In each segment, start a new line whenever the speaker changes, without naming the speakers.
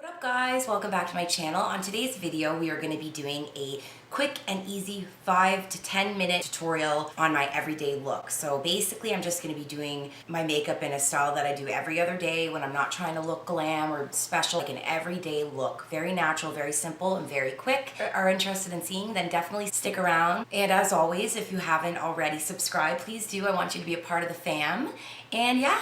What up guys, welcome back to my channel. On today's video we are going to be doing a quick and easy 5 to 10 minute tutorial on my everyday look. So basically I'm just going to be doing my makeup in a style that I do every other day when I'm not trying to look glam or special, like an everyday look. Very natural, very simple, and very quick. If you are interested in seeing, then definitely stick around. And as always, if you haven't already subscribed, please do. I want you to be a part of the fam. And yeah,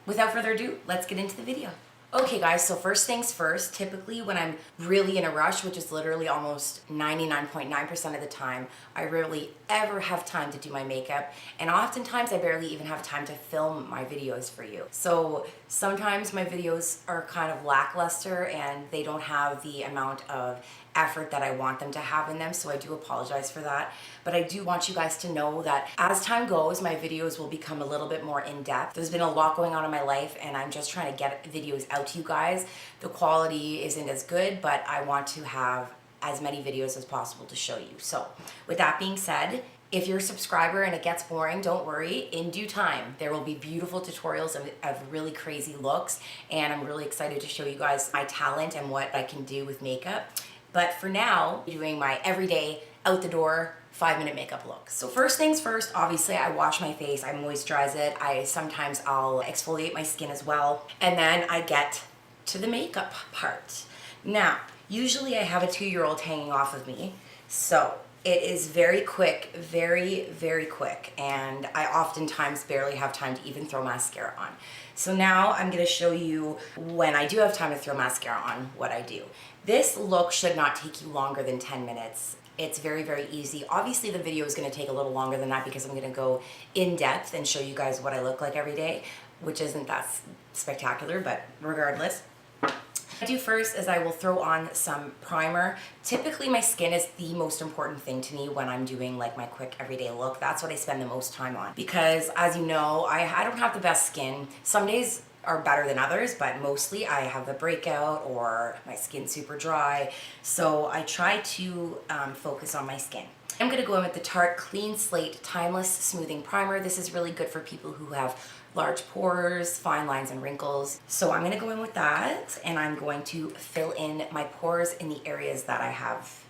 without further ado, let's get into the video. Okay guys, so first things first, typically when I'm really in a rush, which is literally almost 99.9% of the time, I rarely ever have time to do my makeup, and oftentimes I barely even have time to film my videos for you. So sometimes my videos are kind of lackluster and they don't have the amount of effort that I want them to have in them, so I do apologize for that. But I do want you guys to know that as time goes, my videos will become a little bit more in-depth. There's been a lot going on in my life and I'm just trying to get videos out to you guys. The quality isn't as good, but I want to have as many videos as possible to show you. So with that being said, if you're a subscriber and it gets boring, don't worry. In due time, there will be beautiful tutorials of really crazy looks, and I'm really excited to show you guys my talent and what I can do with makeup. But for now, I'm doing my everyday out the door 5-minute makeup look. So first things first, obviously I wash my face, I moisturize it. Sometimes I'll exfoliate my skin as well. And then I get to the makeup part. Now, usually I have a 2-year-old hanging off of me. So it is very quick, very, very quick. And I oftentimes barely have time to even throw mascara on. So now I'm gonna show you when I do have time to throw mascara on, what I do. This look should not take you longer than 10 minutes. It's very, very easy. Obviously the video is gonna take a little longer than that because I'm gonna go in depth and show you guys what I look like every day, which isn't that spectacular, but regardless. What I do first is I will throw on some primer. Typically my skin is the most important thing to me when I'm doing like my quick everyday look. That's what I spend the most time on because, as you know, I don't have the best skin. Some days are better than others, but mostly I have the breakout or my skin's super dry. So I try to focus on my skin. I'm gonna go in with the Tarte Clean Slate Timeless Smoothing Primer. This is really good for people who have large pores, fine lines, and wrinkles. So I'm gonna go in with that, and I'm going to fill in my pores in the areas that I have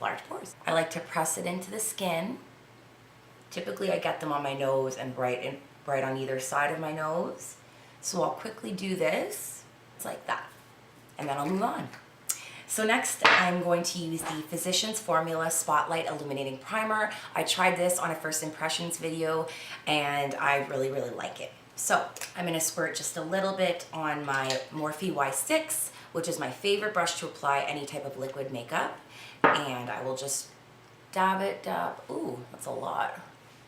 large pores. I like to press it into the skin. Typically I get them on my nose and right on either side of my nose. So I'll quickly do this, it's like that, and then I'll move on. So next I'm going to use the Physicians Formula Spotlight Illuminating Primer. I tried this on a first impressions video and I really, really like it. So I'm gonna squirt just a little bit on my Morphe Y6, which is my favorite brush to apply any type of liquid makeup. And I will just dab it, ooh, that's a lot.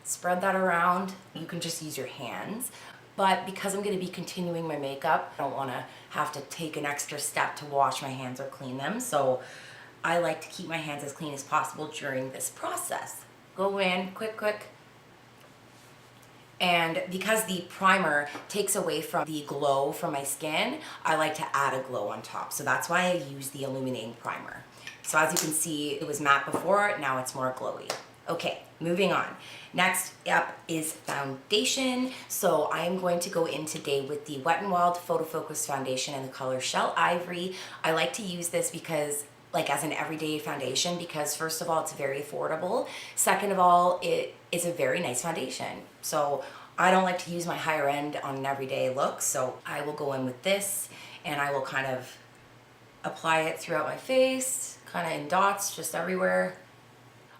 Spread that around. You can just use your hands. But because I'm going to be continuing my makeup, I don't want to have to take an extra step to wash my hands or clean them. So I like to keep my hands as clean as possible during this process. Go in, quick, quick. And because the primer takes away from the glow from my skin, I like to add a glow on top. So that's why I use the illuminating primer. So as you can see, it was matte before, now it's more glowy. Okay, moving on. Next up is foundation. So I'm going to go in today with the Wet n Wild Photo Focus Foundation in the color Shell Ivory. I like to use this because, like, as an everyday foundation, because first of all, it's very affordable. Second of all, it is a very nice foundation. So I don't like to use my higher end on an everyday look. So I will go in with this and I will kind of apply it throughout my face, kind of in dots, just everywhere.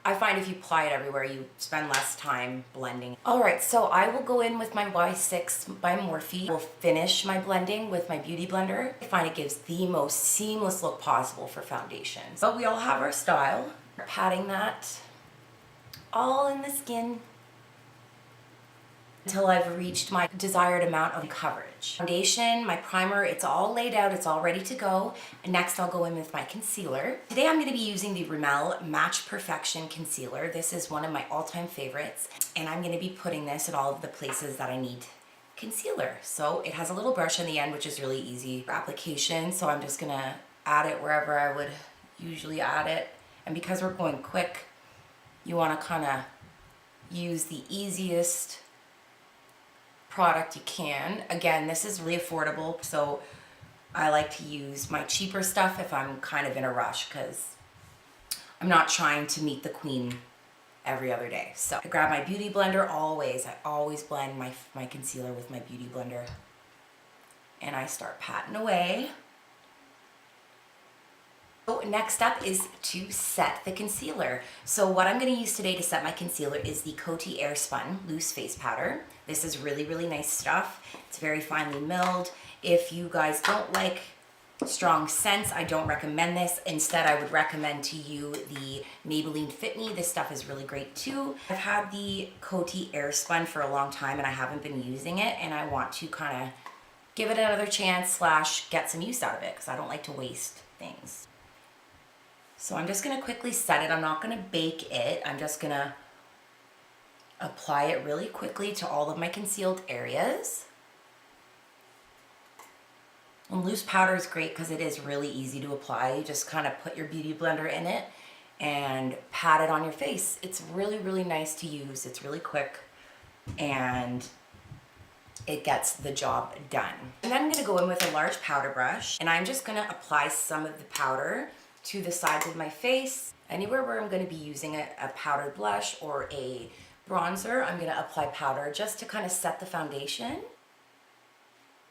I find if you apply it everywhere, you spend less time blending. All right, so I will go in with my Y6 by Morphe. We'll finish my blending with my Beauty Blender. I find it gives the most seamless look possible for foundations. But we all have our style. Patting that all in the skin until I've reached my desired amount of coverage. Foundation, my primer, it's all laid out, it's all ready to go. And next I'll go in with my concealer. Today I'm gonna be using the Rimmel Match Perfection Concealer. This is one of my all-time favorites. And I'm gonna be putting this in all of the places that I need concealer. So it has a little brush on the end, which is really easy for application. So I'm just gonna add it wherever I would usually add it. And because we're going quick, you wanna kinda use the easiest product you can. Again, this is really affordable, so I like to use my cheaper stuff if I'm kind of in a rush because I'm not trying to meet the queen every other day. So I grab my beauty blender always. I always blend my concealer with my beauty blender. And I start patting away. So next up is to set the concealer. So what I'm going to use today to set my concealer is the Coty Airspun Loose Face Powder. This is really, really nice stuff. It's very finely milled. If you guys don't like strong scents, I don't recommend this. Instead, I would recommend to you the Maybelline Fit Me. This stuff is really great too. I've had the Coty Airspun for a long time and I haven't been using it, and I want to kind of give it another chance / get some use out of it because I don't like to waste things. So I'm just gonna quickly set it. I'm not gonna bake it. I'm just gonna apply it really quickly to all of my concealed areas. And loose powder is great because it is really easy to apply. You just kind of put your beauty blender in it and pat it on your face. It's really, really nice to use. It's really quick and it gets the job done. And then I'm gonna go in with a large powder brush and I'm just gonna apply some of the powder to the sides of my face. Anywhere where I'm gonna be using a powdered blush or a bronzer, I'm gonna apply powder just to kind of set the foundation.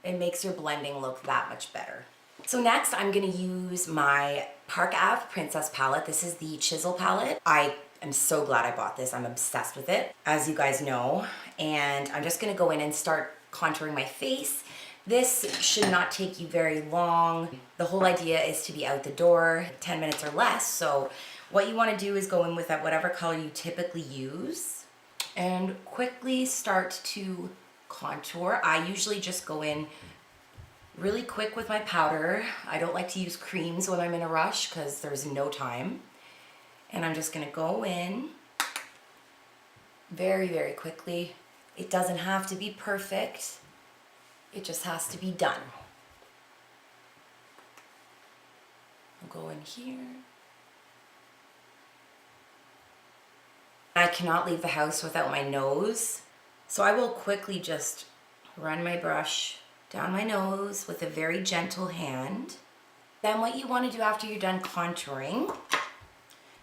It makes your blending look that much better. So next I'm gonna use my Park Ave Princess palette. This is the Chisel palette. I am so glad I bought this. I'm obsessed with it, as you guys know. And I'm just gonna go in and start contouring my face. This should not take you very long. The whole idea is to be out the door 10 minutes or less. So what you want to do is go in with that whatever color you typically use and quickly start to contour. I usually just go in really quick with my powder. I don't like to use creams when I'm in a rush because there's no time. And I'm just gonna go in very, very quickly. It doesn't have to be perfect. It just has to be done. I'll go in here. I cannot leave the house without my nose. So I will quickly just run my brush down my nose with a very gentle hand. Then what you want to do after you're done contouring,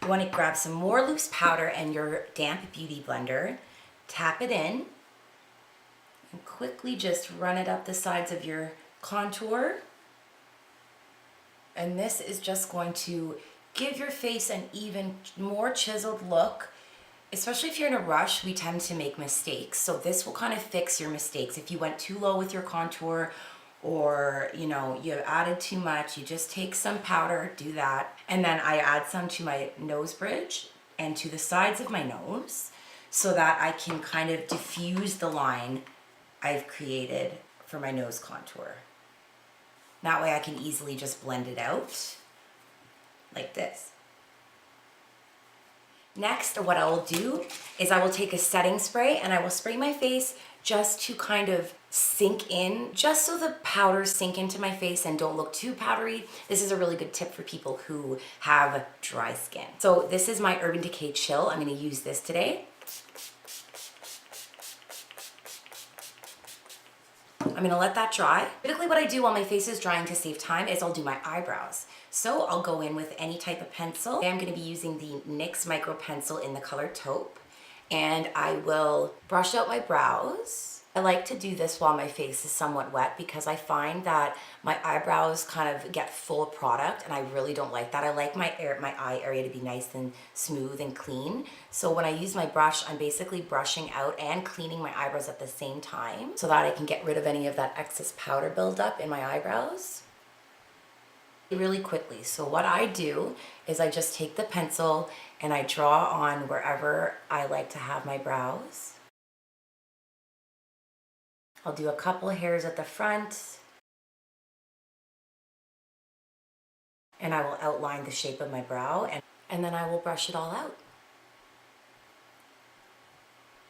you want to grab some more loose powder and your damp beauty blender, tap it in, and quickly just run it up the sides of your contour. And this is just going to give your face an even more chiseled look. Especially if you're in a rush, we tend to make mistakes. So this will kind of fix your mistakes. If you went too low with your contour or you added too much, you just take some powder, do that. And then I add some to my nose bridge and to the sides of my nose so that I can kind of diffuse the line I've created for my nose contour. That way I can easily just blend it out like this. Next, what I will do is I will take a setting spray and I will spray my face just to kind of sink in, just so the powders sink into my face and don't look too powdery. This is a really good tip for people who have dry skin. So this is my Urban Decay Chill. I'm gonna use this today. I'm gonna let that dry. Typically what I do while my face is drying to save time is I'll do my eyebrows. So I'll go in with any type of pencil. I'm gonna be using the NYX Micro Pencil in the color Taupe, and I will brush out my brows. I like to do this while my face is somewhat wet because I find that my eyebrows kind of get full of product and I really don't like that. I like my eye area to be nice and smooth and clean. So when I use my brush, I'm basically brushing out and cleaning my eyebrows at the same time so that I can get rid of any of that excess powder buildup in my eyebrows really quickly. So what I do is I just take the pencil and I draw on wherever I like to have my brows. I'll do a couple of hairs at the front and I will outline the shape of my brow and then I will brush it all out.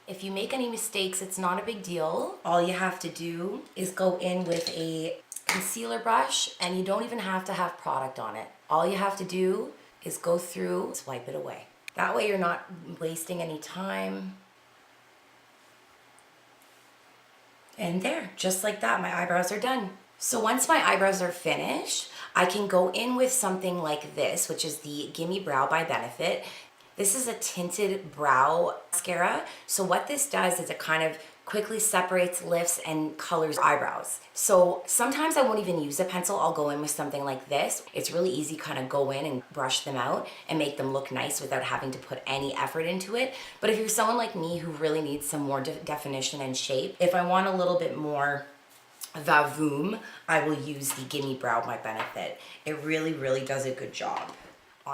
If you make any mistakes, it's not a big deal. All you have to do is go in with a concealer brush and you don't even have to have product on it. All you have to do is go through, swipe it away. That way you're not wasting any time. And there, just like that, my eyebrows are done. So once my eyebrows are finished, I can go in with something like this, which is the Gimme Brow by Benefit. This is a tinted brow mascara. So what this does is it kind of quickly separates, lifts, and colors eyebrows. So sometimes I won't even use a pencil. I'll go in with something like this. It's really easy, kind of go in and brush them out and make them look nice without having to put any effort into it. But if you're someone like me who really needs some more definition and shape, if I want a little bit more vavoom, I will use the Gimme Brow by Benefit. It really, really does a good job.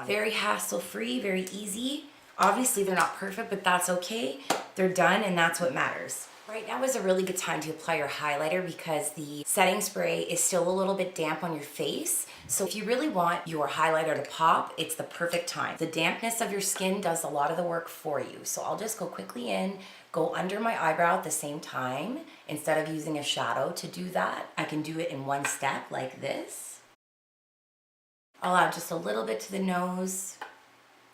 Very hassle-free, very easy. Obviously they're not perfect, but that's okay. They're done and that's what matters. Right now is a really good time to apply your highlighter because the setting spray is still a little bit damp on your face. So if you really want your highlighter to pop, it's the perfect time. The dampness of your skin does a lot of the work for you. So I'll just go quickly in, go under my eyebrow at the same time. Instead of using a shadow to do that, I can do it in one step like this. I'll add just a little bit to the nose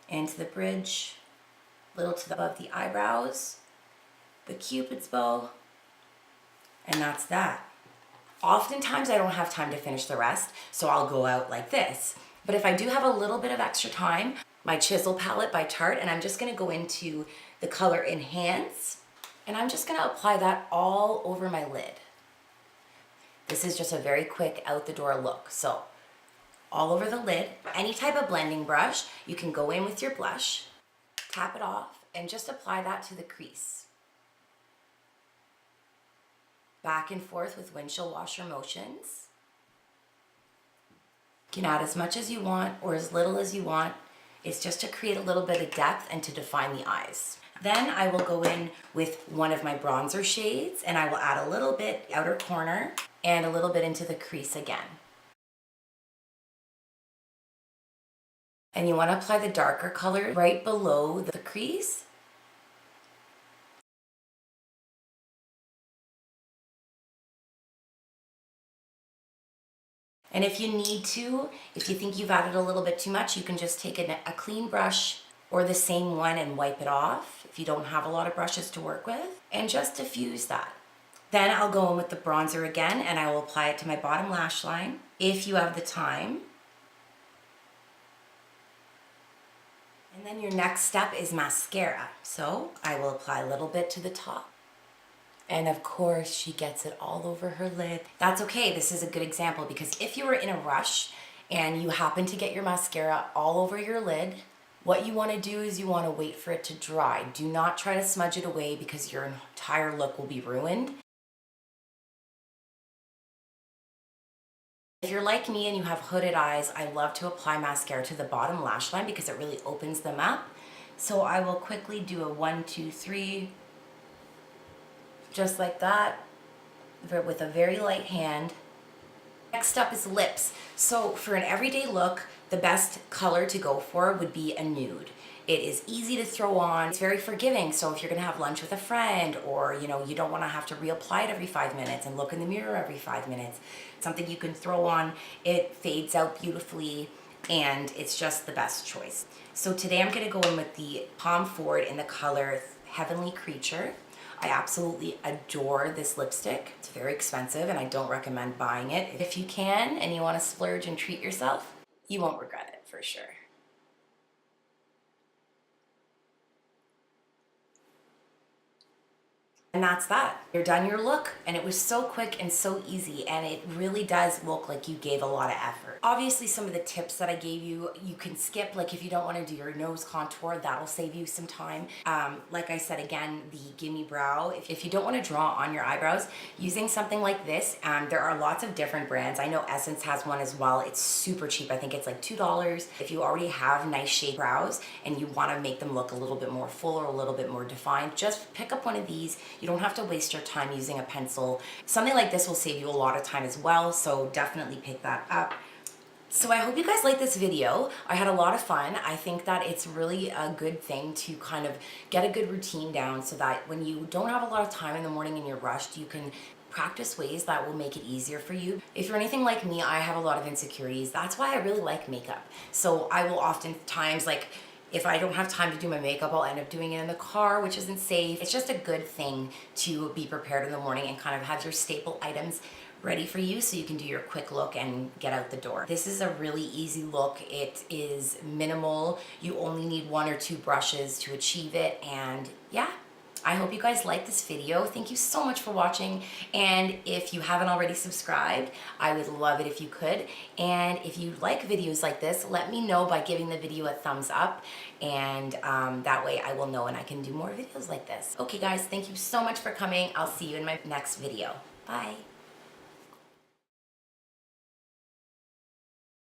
and to the bridge, a little to above the eyebrows, the Cupid's bow, and that's that. Oftentimes I don't have time to finish the rest, so I'll go out like this. But if I do have a little bit of extra time, my chisel palette by Tarte, and I'm just gonna go into the color Enhance, and I'm just gonna apply that all over my lid. This is just a very quick out the door look. So all over the lid, any type of blending brush, you can go in with your blush, tap it off, and just apply that to the crease. Back and forth with windshield washer motions. You can add as much as you want or as little as you want. It's just to create a little bit of depth and to define the eyes. Then I will go in with one of my bronzer shades and I will add a little bit outer corner and a little bit into the crease again. And you want to apply the darker color right below the crease. And if you need to, if you think you've added a little bit too much, you can just take a clean brush or the same one and wipe it off if you don't have a lot of brushes to work with, and just diffuse that. Then I'll go in with the bronzer again and I will apply it to my bottom lash line if you have the time. And then your next step is mascara. So I will apply a little bit to the top. And of course, she gets it all over her lid. That's okay, this is a good example because if you were in a rush and you happen to get your mascara all over your lid, what you wanna do is you wanna wait for it to dry. Do not try to smudge it away because your entire look will be ruined. If you're like me and you have hooded eyes, I love to apply mascara to the bottom lash line because it really opens them up. So I will quickly do a 1, 2, 3, just like that, with a very light hand. Next up is lips. So for an everyday look, the best color to go for would be a nude. It is easy to throw on, it's very forgiving, so if you're gonna have lunch with a friend or you don't wanna have to reapply it every 5 minutes and look in the mirror every 5 minutes, something you can throw on, it fades out beautifully, and it's just the best choice. So today I'm gonna go in with the Tom Ford in the color Heavenly Creature. I absolutely adore this lipstick. It's very expensive and I don't recommend buying it. If you can and you want to splurge and treat yourself, you won't regret it for sure. And that's that. You're done your look, and it was so quick and so easy, and it really does look like you gave a lot of effort. Obviously, some of the tips that I gave you, you can skip. Like if you don't want to do your nose contour, that'll save you some time. Like I said, again, the Gimme Brow, if you don't want to draw on your eyebrows, using something like this, there are lots of different brands. I know Essence has one as well. It's super cheap. I think it's like $2. If you already have nice shaped brows and you want to make them look a little bit more full or a little bit more defined, just pick up one of these. You don't have to waste your time using a pencil. Something like this will save you a lot of time as well, so definitely pick that up. So I hope you guys like this video. I had a lot of fun. I think that it's really a good thing to kind of get a good routine down so that when you don't have a lot of time in the morning and you're rushed, you can practice ways that will make it easier for you. If you're anything like me, I have a lot of insecurities. That's why I really like makeup. So I will oftentimes, like, if I don't have time to do my makeup, I'll end up doing it in the car, which isn't safe. It's just a good thing to be prepared in the morning and kind of have your staple items ready for you so you can do your quick look and get out the door. This is a really easy look. It is minimal. You only need 1 or 2 brushes to achieve it, and yeah. I hope you guys like this video. Thank you so much for watching, and if you haven't already subscribed, I would love it if you could. And if you like videos like this, let me know by giving the video a thumbs up, and that way I will know and I can do more videos like this. Okay guys, thank you so much for coming. I'll see you in my next video. Bye.